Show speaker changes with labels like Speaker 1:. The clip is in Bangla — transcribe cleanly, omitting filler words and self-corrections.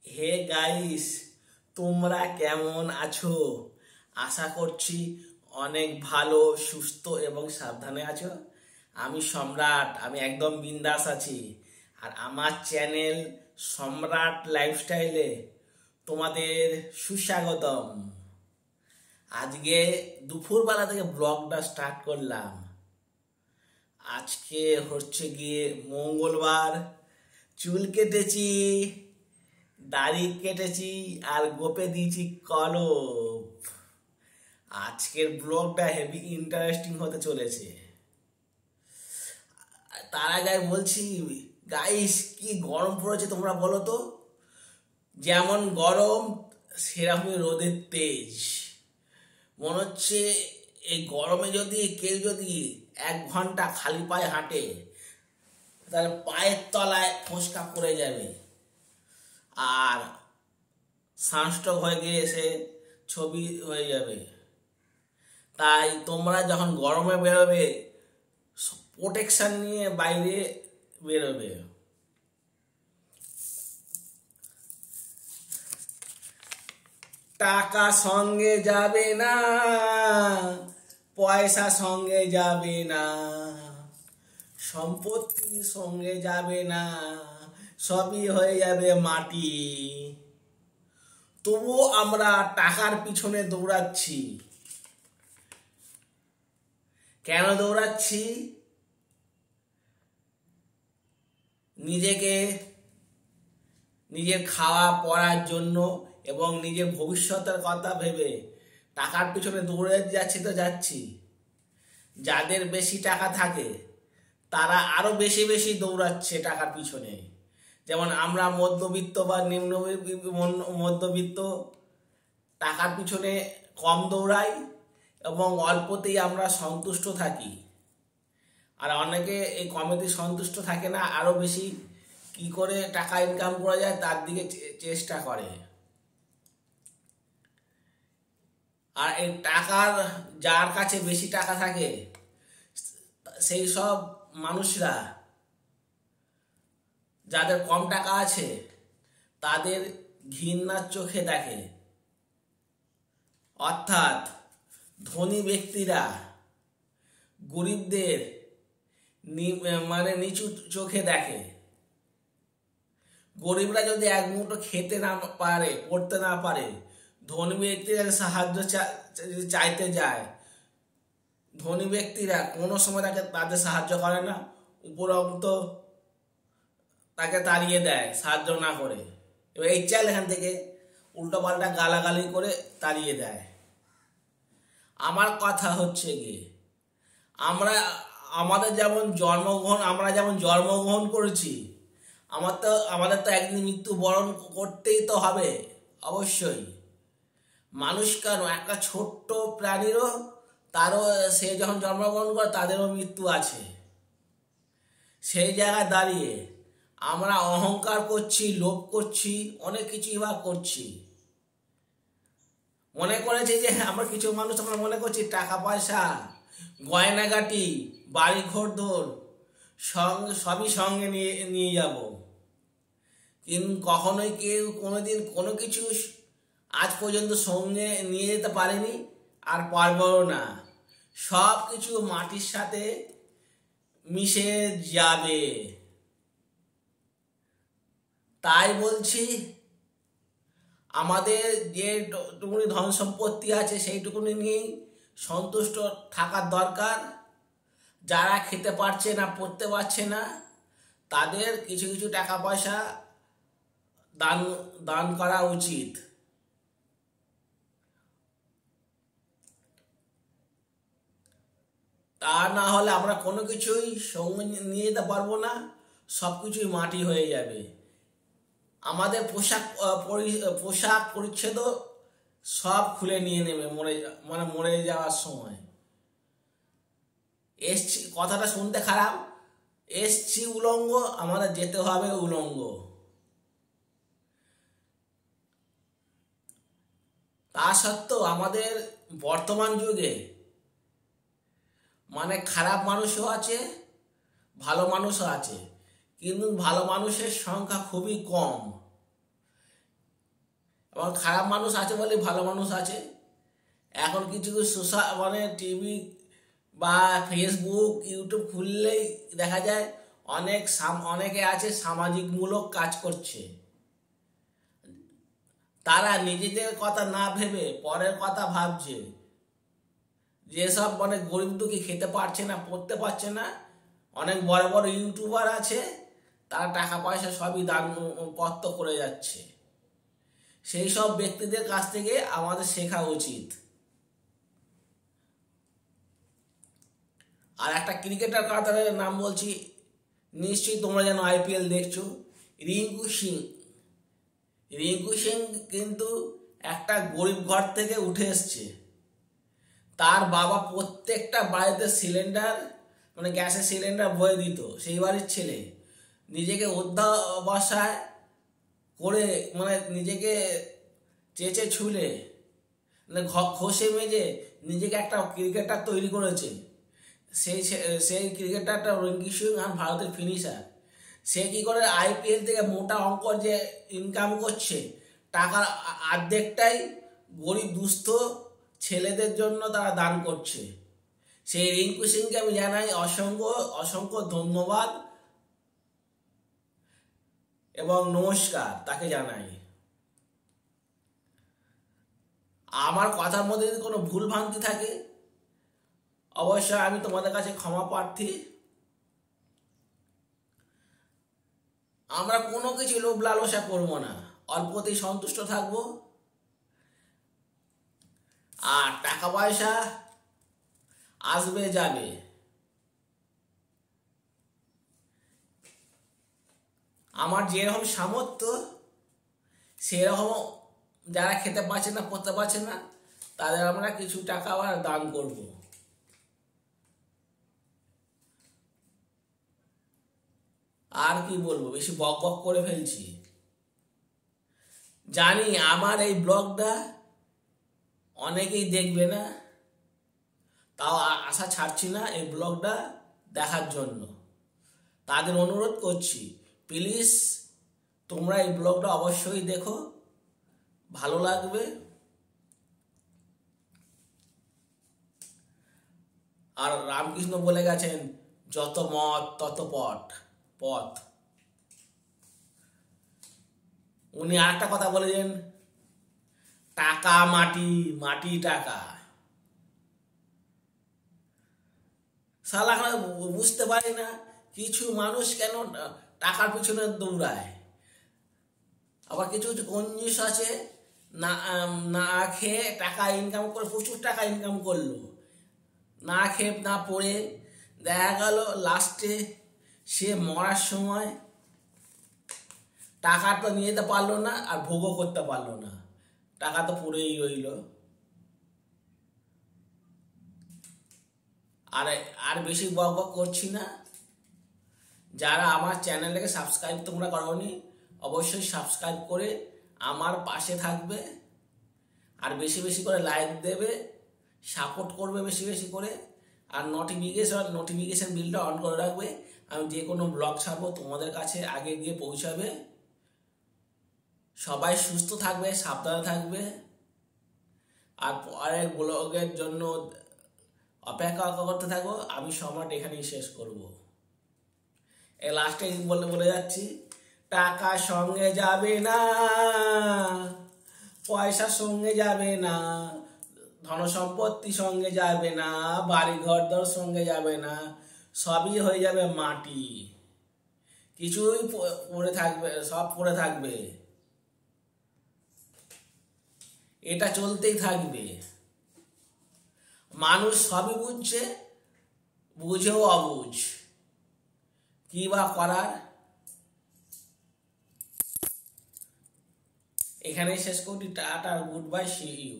Speaker 1: হে গাইস, তোমরা কেমন আছো? আশা করছি অনেক ভালো, সুস্থ এবং সাবধানে আছো। আমি সম্রাট, আমি একদম বিন্দাস আছি। আর আমার চ্যানেল সম্রাট লাইফস্টাইলে তোমাদের সুস্বাগতম। আজকে দুপুরবেলা থেকে ব্লগটা স্টার্ট করলাম। আজকে হচ্ছে গিয়ে মঙ্গলবার। চুল কেটেছি, দাড়ি কেটেছি, আর গোপে দিয়েছি কলপ। আজকের ব্লগটা হেভি ইন্টারেস্টিং হতে চলেছে। তার আগে বলছি গাইস, কি গরম পড়েছে তোমরা বলো তো। যেমন গরম সেরকমই রোদের তেজ। মনে হচ্ছে এই গরমে যদি কেউ যদি 1 ঘন্টা খালি পায়ে হাঁটে, তাহলে পায়ের তলায় ফোসকা পড়ে যাবে আর সানস্ট্রোক হয়ে গিয়ে এসে ছবি হয়ে যাবে। তাই তোমরা যখন গরমে বেরোবে, প্রোটেকশন নিয়ে বাইরে বেরোবে। টাকা সঙ্গে যাবে না, পয়সা সঙ্গে যাবে না, সম্পত্তি সঙ্গে যাবে না, সবই হয়ে যাবে মাটি। তবুও আমরা টাকার পিছনে দৌড়াচ্ছি। কেন দৌড়াচ্ছি? নিজের খাওয়া পড়ার জন্য এবং নিজের ভবিষ্যতের কথা ভেবে টাকার পিছনে দৌড়ে যাচ্ছি তো যাচ্ছি। যাদের বেশি টাকা থাকে তারা আরো বেশি বেশি দৌড়াচ্ছে টাকার পিছনে। যেমন আমরা মধ্যবিত্ত বা নিম্ন মধ্যবিত্ত টাকার পিছনে কম দৌড়াই এবং অল্পতেই আমরা সন্তুষ্ট থাকি। আর অনেকে এই কমেতে সন্তুষ্ট থাকে না, আরো বেশি কি করে টাকা ইনকাম করা যায় তার দিকে চেষ্টা করে। আর এই টাকার, যার কাছে বেশি টাকা থাকে সেই সব মানুষরা, যাদের কম টাকা আছে তাদের ঘৃণার চোখে দেখে। অর্থাৎ ধনী ব্যক্তিরা গরিবদের নিচু চোখে দেখে। গরিবরা যদি এক মুঠো খেতে না পারে, পড়তে না পারে, ধনী ব্যক্তিরা সাহায্য চাইতে যায়, ধনী ব্যক্তিরা কোনো সময় তাদের সাহায্য করে না, উপরন্ত তাকে তাড়িয়ে দেয় সাহায্য না করে। এবার এই চাল এখান থেকে উল্টো পাল্টা গালাগালি করে তাড়িয়ে দেয়। আমার কথা হচ্ছে গিয়ে, আমরা যেমন জন্মগ্রহণ করেছি, আমাদের তো একদিন মৃত্যুবরণ করতেই তো হবে অবশ্যই। মানুষ কেন, একটা ছোট্ট প্রাণীরও সে যখন জন্মগ্রহণ করে তাদেরও মৃত্যু আছে। সেই জায়গায় দাঁড়িয়ে আমরা অহংকার করছি, লোভ করছি, অনেক কিছুই বা করছি। মনে করেছি যে আমরা কিছু মানুষ আমরা মনে করছি টাকা পয়সা, গয়নাগাটি, বাড়ি ঘরদোর সবই সঙ্গে নিয়ে যাব। কিন্তু কখনোই কেউ কোনোদিন কোনো কিছু আজ পর্যন্ত সঙ্গে নিয়ে যেতে পারেনি, আর পারবেও না। সব কিছু মাটির সাথে মিশে যাবে। তাই বলছি, আমাদের যেটুকুনি ধন সম্পত্তি আছে সেইটুকুনি নিয়েই সন্তুষ্ট থাকার দরকার। যারা খেতে পারছে না, পড়তে পারছে না, তাদের কিছু কিছু টাকা পয়সা দান করা উচিত। তা না হলে আমরা কোনো কিছুই সঙ্গে নিয়ে যেতে পারবো না, সব কিছুই মাটি হয়ে যাবে। আমাদের পোশাক পরিচ্ছদ সব খুলে নিয়ে নেবে মরে যাওয়ার সময়। এসছি, কথাটা শুনতে খারাপ, এসছি উলঙ্গ, আমাদের যেতে হবে উলঙ্গ। তা সত্ত্বেও আমাদের বর্তমান যুগে খারাপ মানুষও আছে, ভালো মানুষও আছে, কিন্তু ভালো মানুষের সংখ্যা খুবই কম। এবং খারাপ মানুষ আছে বলে ভালো মানুষ আছে। এখন কিছু সোশ্যাল মানে টিভি বা ফেসবুক ইউটিউব খুললেই দেখা যায় অনেকে আছে সামাজিকমূলক কাজ করছে। তারা নিজেদের কথা না ভেবে পরের কথা ভাবছে। যেসব মানে গরিব দুঃখী খেতে পারছে না, পড়তে পারছে না, অনেক বড় বড় ইউটিউবার আছে, তারা টাকা পয়সা সবই দান পত্র করে যাচ্ছে। সেই সব ব্যক্তিদের কাছ থেকে আমাদের শেখা উচিত। আর একটা ক্রিকেটার কাতারের নাম বলছি, নিশ্চয়ই তোমরা যেন IPL দেখছো, রিঙ্কু সিং। রিঙ্কু সিং কিন্তু একটা গরিব ঘর থেকে উঠে এসছে। তার বাবা প্রত্যেকটা বাড়িতে সিলিন্ডার মানে গ্যাসের সিলিন্ডার বয়ে দিত। সেই বাড়ির ছেলে নিজেকে অধ্যবসায় করে মানে নিজেকে চেঁচে ছুলে মানে ঘষে মেজে নিজেকে একটা ক্রিকেটার তৈরি করেছে। সেই ক্রিকেটারটা রিঙ্কু সিং আর ভারতের ফিনিশার। সে কি করে IPL থেকে মোটা অঙ্ক যে ইনকাম করছে, টাকার অর্ধেকটাই গরিব দুস্থ ছেলেদের জন্য তারা দান করছে। সেই রিঙ্কু সিংকে আমি জানাই অসংখ্য অসংখ্য ধন্যবাদ এবং নমস্কার তাকে জানাই। আমার কথার মধ্যে যদি কোনো ভুল ভ্রান্তি থাকে অবশ্যই আমি তোমাদের কাছে ক্ষমা প্রার্থী। আমরা কোনো কিছু লোভ লালসা করবো না, অল্পতেই সন্তুষ্ট থাকবো। আর টাকা পয়সা আসবে যাবে, আমার যেরকম সামর্থ্য সেরকম যারা খেতে পারছে না, পড়তে পারছে না, তাদের আমরা কিছু টাকা আবার দান করব। আর কি বলবো, বেশি বক বক করে ফেলছি জানি। আমার এই ব্লগটা অনেকেই দেখবে না, তাও আশা ছাড়ছি না এই ব্লগটা দেখার জন্য। তাদের অনুরোধ করছি, প্লিজ তোমরা এই ব্লগটা অবশ্যই দেখো, ভালো লাগবে। আর রামকৃষ্ণ বলে গেছেন, যত মত তত পথ। উনি আরেকটা কথা বলেছেন, টাকা মাটি, মাটি টাকা। সালা বুঝতে পারি না কিছু মানুষ কেন টাকার পিছনে দৌড়ায়। আবার কিছু কিছু কঞ্জুস আছে, না না খেয়ে টাকা ইনকাম করে, প্রচুর টাকা ইনকাম করলো, না খেয়ে না পড়ে দেখা গেল লাস্টে সে মরার সময় টাকা তো নিয়ে যেতে পারলো না আর ভোগও করতে পারলো না, টাকা তো পড়েই রইল। আর বেশি বক বক করছি না। যারা আমার চ্যানেলটাকে সাবস্ক্রাইব তোমরা করোনি, অবশ্যই সাবস্ক্রাইব করে আমার পাশে থাকবে। আর বেশি বেশি করে লাইক দেবে, সাপোর্ট করবে বেশি বেশি করে। আর নোটিফিকেশন বিলটা অন করে রাখবে। আমি যে কোনো ব্লগ ছাড়বো তোমাদের কাছে আগে গিয়ে পৌঁছাবে। সবাই সুস্থ থাকবে, সাবধানে থাকবে। আর পরের ব্লগের জন্য অপেক্ষা করতে থাকো। আমি সময়টা এখানেই শেষ করব। এই লাস্টে বলে যাচ্ছি, টাকা সঙ্গে যাবে না, পয়সা সঙ্গে যাবে না, ধন সম্পত্তি সঙ্গে যাবে না, বাড়ি ঘর দর সঙ্গে যাবে না, সবই হয়ে যাবে মাটি, কিছুই পড়ে থাকবে, সব পড়ে থাকবে। এটা চলতেই থাকবে। মানুষ সবই বুঝছে, বুঝেও অবুঝ, কি বা করার। এখানেই শেষ করছি। Tata, goodbye, see you.